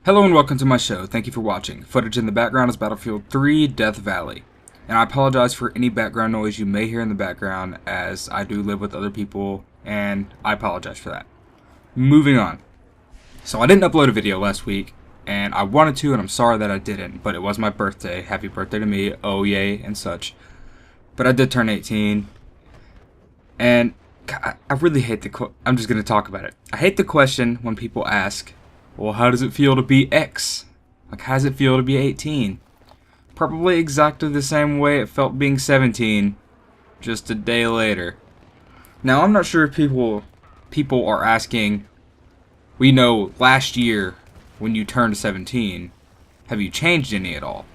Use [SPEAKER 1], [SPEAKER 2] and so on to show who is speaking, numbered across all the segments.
[SPEAKER 1] Hello and welcome to my show. Thank you for watching. Footage in the background is Battlefield 3 Death Valley. And I apologize for any background noise you may hear in the background, as I do live with other people, and I apologize for that. Moving on. So I didn't upload a video last week, and I wanted to, and I'm sorry that I didn't, but it was my birthday. Happy birthday to me, oh yay, and such. But I did turn 18, and I really hate I'm just going to talk about it. I hate the question when people ask, well, how does it feel to be X? Like, how does it feel to be 18? Probably exactly the same way it felt being 17, just a day later. Now, I'm not sure if people are asking, we know last year when you turned 17, have you changed any at all?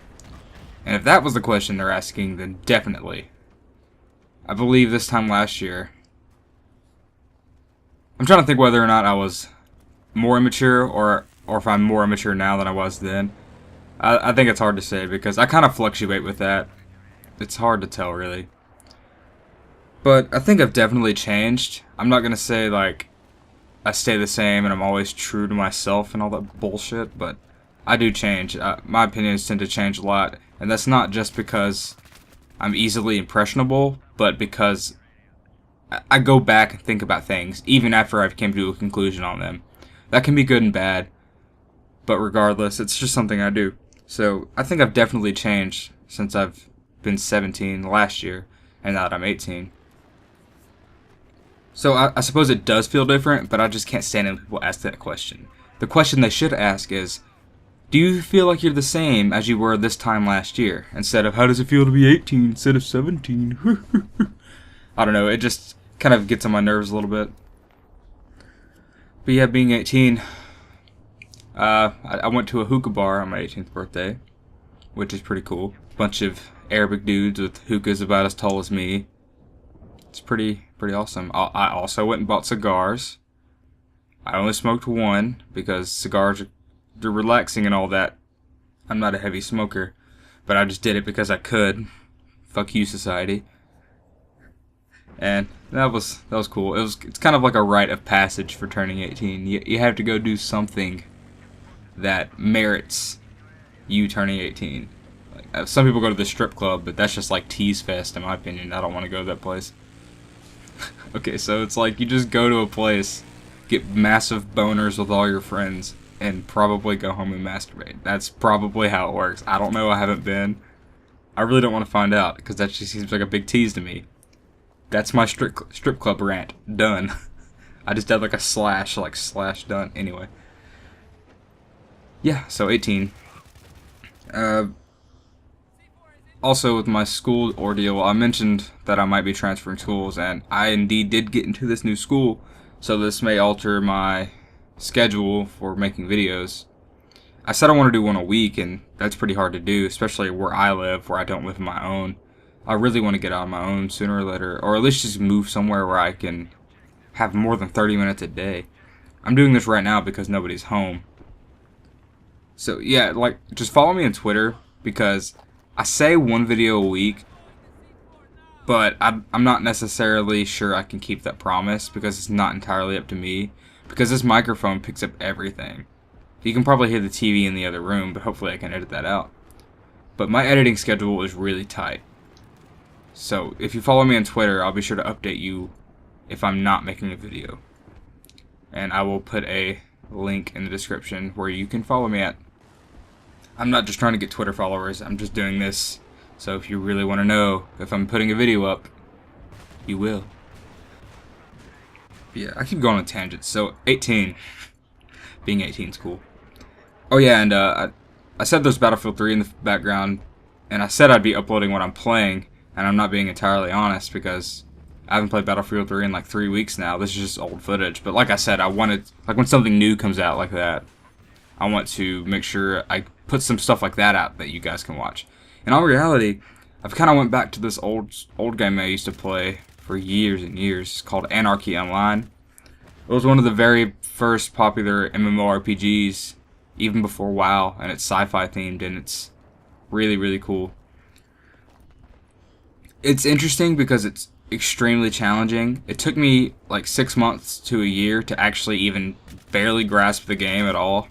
[SPEAKER 1] And if that was the question they're asking, then definitely. I believe this time last year. I'm trying to think whether or not I was more immature or if I'm more immature now than I was then. I think it's hard to say because I kind of fluctuate with that. It's hard to tell, really. But I think I've definitely changed. I'm not going to say, like, I stay the same and I'm always true to myself and all that bullshit, but I do change. My opinions tend to change a lot, and that's not just because I'm easily impressionable, but because I go back and think about things, even after I've come to a conclusion on them. That can be good and bad, but regardless, it's just something I do. So I think I've definitely changed since I've been 17 last year, and now that I'm 18. So I suppose it does feel different, but I just can't stand it when people ask that question. The question they should ask is, do you feel like you're the same as you were this time last year? Instead of, how does it feel to be 18 instead of 17? I don't know, it just kind of gets on my nerves a little bit. But yeah, being 18, I went to a hookah bar on my 18th birthday, which is pretty cool. Bunch of Arabic dudes with hookahs about as tall as me. It's pretty awesome. I also went and bought cigars. I only smoked one because cigars they're relaxing and all that. I'm not a heavy smoker, but I just did it because I could. Fuck you, society. And that was cool. It's kind of like a rite of passage for turning 18. You have to go do something that merits you turning 18. Like, some people go to the strip club, but that's just like tease fest in my opinion. I don't want to go to that place. Okay, so it's like you just go to a place, get massive boners with all your friends, and probably go home and masturbate. That's probably how it works. I don't know. I haven't been. I really don't want to find out because that just seems like a big tease to me. That's my strip club rant. Done. I just did like a slash done. Anyway. Yeah, so 18. Also, with my school ordeal, I mentioned that I might be transferring schools, and I indeed did get into this new school, so this may alter my schedule for making videos. I said I want to do one a week, and that's pretty hard to do, especially where I live, where I don't live on my own. I really want to get out on my own sooner or later, or at least just move somewhere where I can have more than 30 minutes a day. I'm doing this right now because nobody's home. So yeah, like, just follow me on Twitter, because I say one video a week, but I'm not necessarily sure I can keep that promise, because it's not entirely up to me, because this microphone picks up everything. You can probably hear the TV in the other room, but hopefully I can edit that out. But my editing schedule is really tight. So, if you follow me on Twitter, I'll be sure to update you if I'm not making a video. And I will put a link in the description where you can follow me at. I'm not just trying to get Twitter followers, I'm just doing this. So if you really want to know if I'm putting a video up, you will. But yeah, I keep going on tangents. So, 18. Being 18 is cool. Oh yeah, and I said there's Battlefield 3 in the background, and I said I'd be uploading what I'm playing. And I'm not being entirely honest because I haven't played Battlefield 3 in like 3 weeks now. This is just old footage. But like I said, I wanted, like when something new comes out like that, I want to make sure I put some stuff like that out that you guys can watch. In all reality, I've kind of went back to this old game I used to play for years and years called Anarchy Online. It was one of the very first popular MMORPGs, even before WoW, and it's sci-fi themed and it's really, really cool. It's interesting because it's extremely challenging. It took me like 6 months to a year to actually even barely grasp the game at all.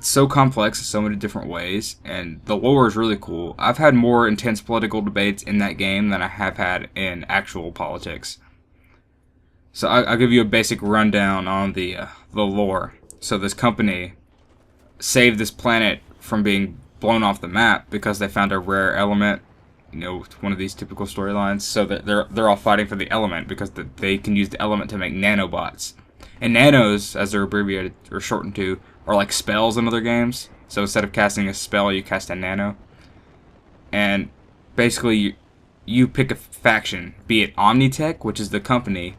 [SPEAKER 1] It's so complex in so many different ways, and the lore is really cool. I've had more intense political debates in that game than I have had in actual politics. So I'll give you a basic rundown on the lore. So this company saved this planet from being blown off the map because they found a rare element. You know, one of these typical storylines. So that they're all fighting for the element because they can use the element to make nanobots. And nanos, as they're abbreviated or shortened to, are like spells in other games. So instead of casting a spell, you cast a nano. And basically, you pick a faction, be it Omnitech, which is the company,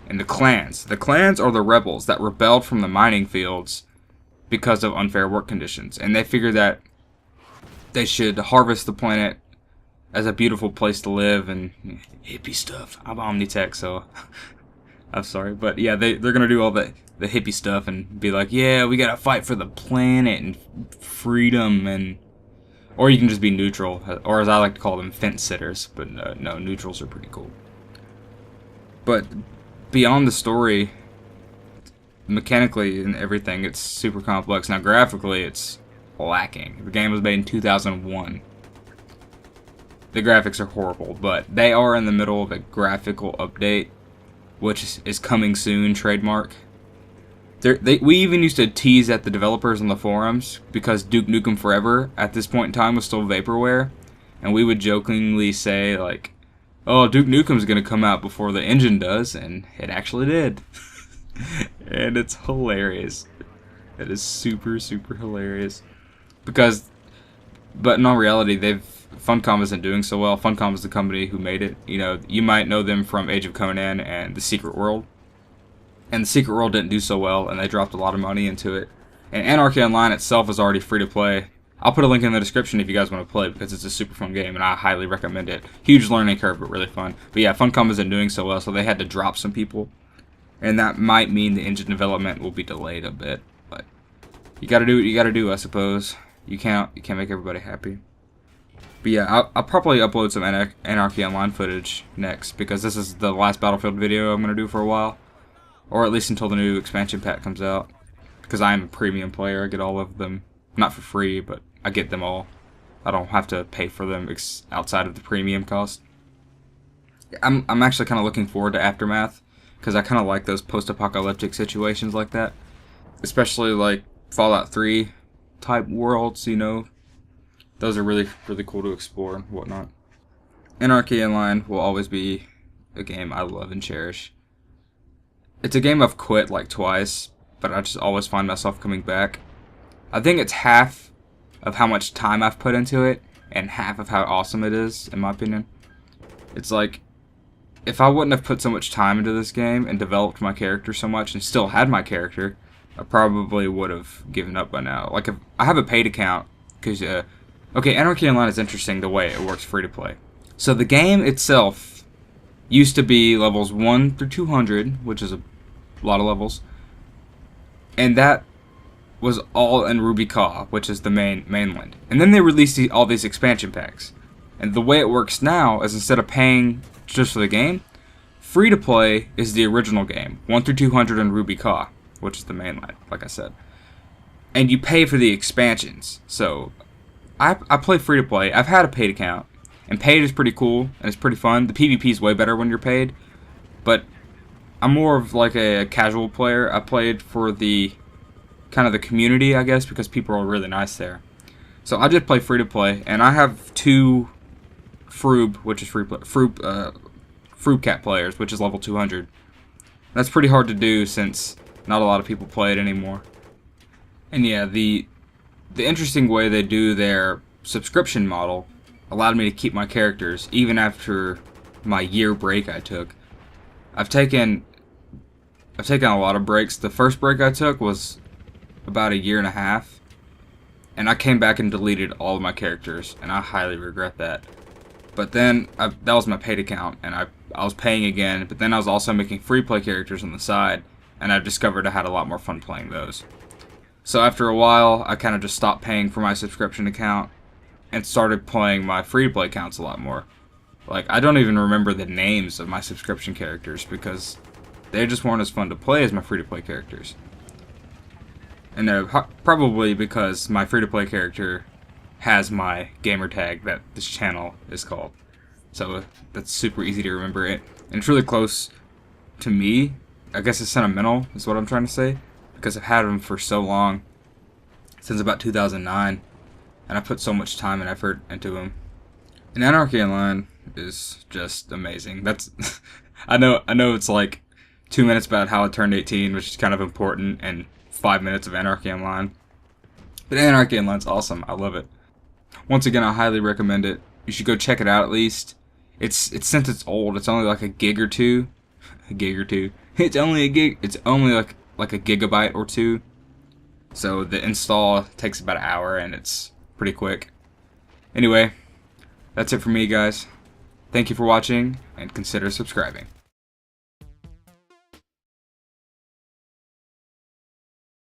[SPEAKER 1] and the clans. The clans are the rebels that rebelled from the mining fields because of unfair work conditions. And they figured that they should harvest the planet as a beautiful place to live and hippie stuff. I'm Omnitech, so I'm sorry. But yeah, they're going to do all the hippie stuff and be like, yeah, we got to fight for the planet and freedom. And or you can just be neutral, or as I like to call them, fence sitters. But no, neutrals are pretty cool. But beyond the story, mechanically and everything, it's super complex. Now, graphically, it's lacking. The game was made in 2001. The graphics are horrible, but they are in the middle of a graphical update, which is coming soon, trademark. We even used to tease at the developers on the forums because Duke Nukem Forever, at this point in time, was still vaporware, and we would jokingly say, like, oh, Duke Nukem's gonna come out before the engine does, and it actually did. And it's hilarious. It is super, super hilarious. But in all reality, Funcom isn't doing so well. Funcom is the company who made it. You know, you might know them from Age of Conan and The Secret World. And The Secret World didn't do so well, and they dropped a lot of money into it. And Anarchy Online itself is already free to play. I'll put a link in the description if you guys want to play it, because it's a super fun game, and I highly recommend it. Huge learning curve, but really fun. But yeah, Funcom isn't doing so well, so they had to drop some people. And that might mean the engine development will be delayed a bit. But you gotta do what you gotta do, I suppose. You can't make everybody happy. But yeah, I'll probably upload some Anarchy Online footage next, because this is the last Battlefield video I'm going to do for a while. Or at least until the new expansion pack comes out. Because I am a premium player, I get all of them. Not for free, but I get them all. I don't have to pay for them outside of the premium cost. I'm actually kind of looking forward to Aftermath, because I kind of like those post-apocalyptic situations like that. Especially like Fallout 3 type worlds, you know. Those are really, really cool to explore and whatnot. Anarchy Online will always be a game I love and cherish. It's a game I've quit like twice, but I just always find myself coming back. I think it's half of how much time I've put into it, and half of how awesome it is, in my opinion. It's like, if I wouldn't have put so much time into this game and developed my character so much and still had my character, I probably would have given up by now. Like, if I have a paid account, because okay, Anarchy Online is interesting the way it works free to play. So the game itself used to be levels 1 through 200, which is a lot of levels. And that was all in Ruby Ka, which is the mainland. And then they released all these expansion packs. And the way it works now is instead of paying just for the game, free to play is the original game, 1 through 200 in Ruby Ka, which is the mainland, like I said. And you pay for the expansions. So I play free to play. I've had a paid account, and paid is pretty cool and it's pretty fun. The PvP is way better when you're paid, but I'm more of like a casual player. I played for the kind of the community, I guess, because people are really nice there. So I just play free to play, and I have 2 Froob, which is Froob Cat players, which is level 200. That's pretty hard to do since not a lot of people play it anymore. And yeah, the interesting way they do their subscription model allowed me to keep my characters even after my year break I took. I've taken a lot of breaks. The first break I took was about a year and a half, and I came back and deleted all of my characters, and I highly regret that. But then that was my paid account, and I was paying again, but then I was also making free play characters on the side, and I've discovered I had a lot more fun playing those. So after a while, I kind of just stopped paying for my subscription account and started playing my free-to-play accounts a lot more. Like, I don't even remember the names of my subscription characters because they just weren't as fun to play as my free-to-play characters. And probably because my free-to-play character has my gamer tag that this channel is called. So that's super easy to remember it. And it's really close to me. I guess it's sentimental is what I'm trying to say. Because I've had him for so long. Since about 2009. And I put so much time and effort into him. And Anarchy Online is just amazing. That's I know it's like 2 minutes about how I turned 18, which is kind of important, and 5 minutes of Anarchy Online. But Anarchy Online's awesome. I love it. Once again, I highly recommend it. You should go check it out at least. It's since it's old, it's only like a gig or two. A gig or two. It's only a gig. It's only like a gigabyte or two. So the install takes about an hour, and it's pretty quick. Anyway, that's it for me, guys. Thank you for watching, and consider subscribing.